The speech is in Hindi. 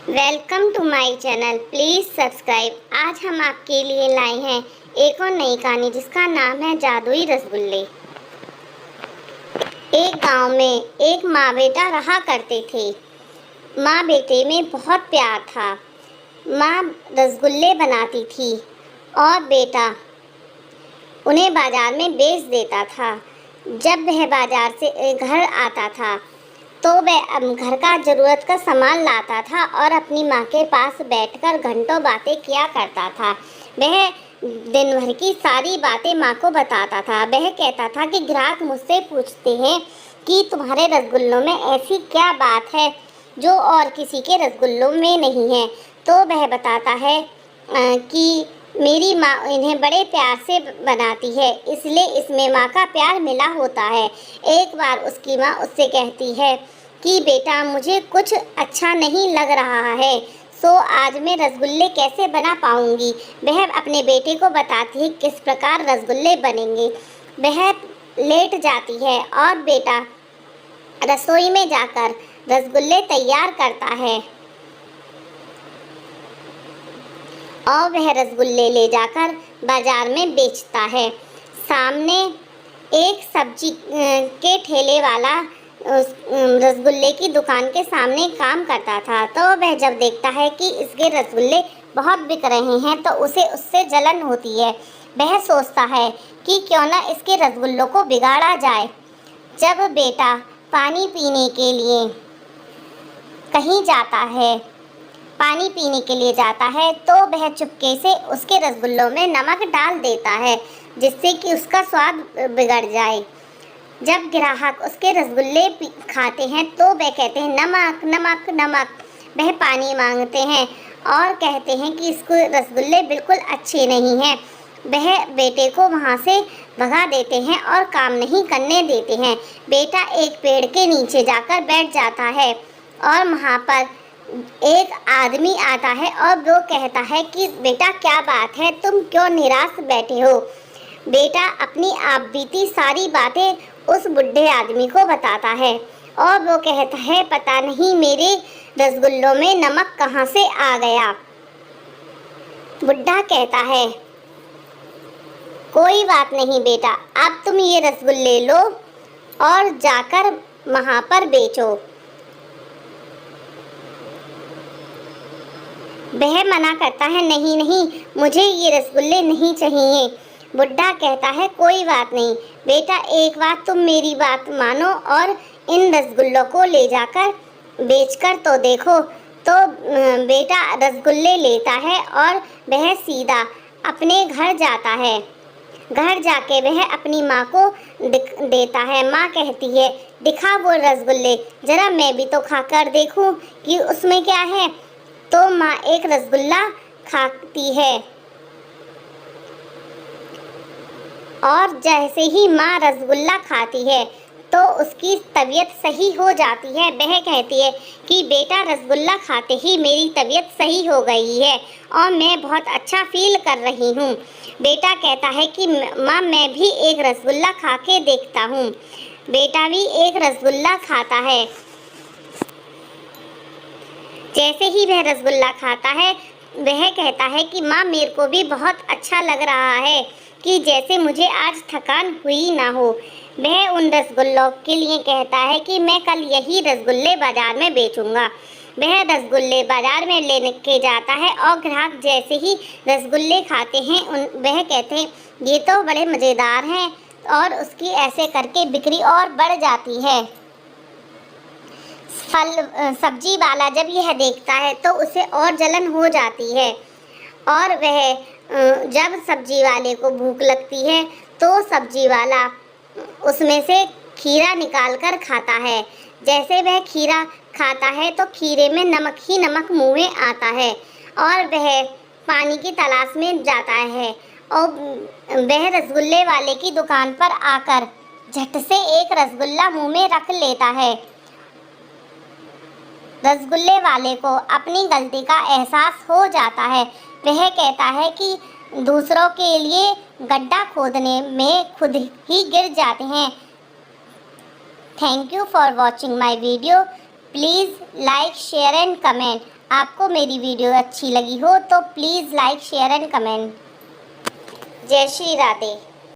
Welcome to my channel, please subscribe. आज हम आपके लिए लाए हैं एक और नई कहानी जिसका नाम है जादुई रसगुल्ले। एक गांव में एक माँ बेटा रहा करते थे। माँ बेटे में बहुत प्यार था। माँ रसगुल्ले बनाती थी और बेटा उन्हें बाजार में बेच देता था। जब वह बाजार से घर आता था तो वह घर का ज़रूरत का सामान लाता था और अपनी माँ के पास बैठकर घंटों बातें किया करता था। वह दिन भर की सारी बातें माँ को बताता था। वह कहता था कि ग्राहक मुझसे पूछते हैं कि तुम्हारे रसगुल्लों में ऐसी क्या बात है जो और किसी के रसगुल्लों में नहीं है। तो वह बताता है कि मेरी माँ इन्हें बड़े प्यार से बनाती है, इसलिए इसमें माँ का प्यार मिला होता है। एक बार उसकी माँ उससे कहती है कि बेटा मुझे कुछ अच्छा नहीं लग रहा है, सो आज मैं रसगुल्ले कैसे बना पाऊंगी। वह अपने बेटे को बताती है किस प्रकार रसगुल्ले बनेंगे। वह लेट जाती है और बेटा रसोई में जाकर रसगुल्ले तैयार करता है और वह रसगुल्ले ले जाकर बाजार में बेचता है। सामने एक सब्जी के ठेले वाला रसगुल्ले की दुकान के सामने काम करता था। तो वह जब देखता है कि इसके रसगुल्ले बहुत बिक रहे हैं तो उसे उससे जलन होती है। वह सोचता है कि क्यों ना इसके रसगुल्लों को बिगाड़ा जाए। जब बेटा पानी पीने के लिए कहीं जाता है, पानी पीने के लिए जाता है तो वह चुपके से उसके रसगुल्लों में नमक डाल देता है जिससे कि उसका स्वाद बिगड़ जाए। जब ग्राहक उसके रसगुल्ले खाते हैं तो वह कहते हैं नमक नमक नमक। वह पानी मांगते हैं और कहते हैं कि इसको रसगुल्ले बिल्कुल अच्छे नहीं हैं। वह बेटे को वहाँ से भगा देते हैं और काम नहीं करने देते हैं। बेटा एक पेड़ के नीचे जाकर बैठ जाता है और वहाँ पर एक आदमी आता है और वो कहता है कि बेटा क्या बात है, तुम क्यों निराश बैठे हो। बेटा अपनी आप बीती सारी बातें उस बुढ़े आदमी को बताता है और वो कहता है पता नहीं मेरे रसगुल्लों में नमक कहाँ से आ गया। बुढ़ा कहता है कोई बात नहीं बेटा, अब तुम ये रसगुल्ले लो और जाकर वहाँ पर बेचो। वह मना करता है नहीं नहीं, मुझे ये रसगुल्ले नहीं चाहिए। बुढ़ा कहता है कोई बात नहीं बेटा, एक बार तुम मेरी बात मानो और इन रसगुल्लों को ले जाकर बेचकर तो देखो। तो बेटा रसगुल्ले लेता है और वह सीधा अपने घर जाता है। घर जाके वह अपनी माँ को देता है। माँ कहती है दिखा वो रसगुल्ले, जरा मैं भी तो खाकर देखूं कि उसमें क्या है। तो माँ एक रसगुल्ला खाती है और जैसे ही माँ रसगुल्ला खाती है तो उसकी तबीयत सही हो जाती है। वह कहती है कि बेटा रसगुल्ला खाते ही मेरी तबीयत सही हो गई है और मैं बहुत अच्छा फील कर रही हूँ। बेटा कहता है कि माँ मैं भी एक रसगुल्ला खा के देखता हूँ। बेटा भी एक रसगुल्ला खाता है। जैसे ही वह रसगुल्ला खाता है वह कहता है कि माँ मेरे को भी बहुत अच्छा लग रहा है कि जैसे मुझे आज थकान हुई ना हो। वह उन रसगुल्लों के लिए कहता है कि मैं कल यही रसगुल्ले बाजार में बेचूंगा। वह रसगुल्ले बाजार में लेने के जाता है और ग्राहक जैसे ही रसगुल्ले खाते हैं वह कहते हैं ये तो बड़े मज़ेदार हैं और उसकी ऐसे करके बिक्री और बढ़ जाती है। सब्जी वाला जब यह देखता है तो उसे और जलन हो जाती है और वह जब सब्जी वाले को भूख लगती है तो सब्जी वाला उसमें से खीरा निकाल कर खाता है। जैसे वह खीरा खाता है तो खीरे में नमक ही नमक मुँह में आता है और वह पानी की तलाश में जाता है और वह रसगुल्ले वाले की दुकान पर आकर झट से एक रसगुल्ला मुँह में रख लेता है। रसगुल्ले वाले को अपनी गलती का एहसास हो जाता है। वह कहता है कि दूसरों के लिए गड्ढा खोदने में खुद ही गिर जाते हैं। Thank you for watching my video. Please like share and comment. आपको मेरी वीडियो अच्छी लगी हो तो please like share and comment. जय श्री राधे।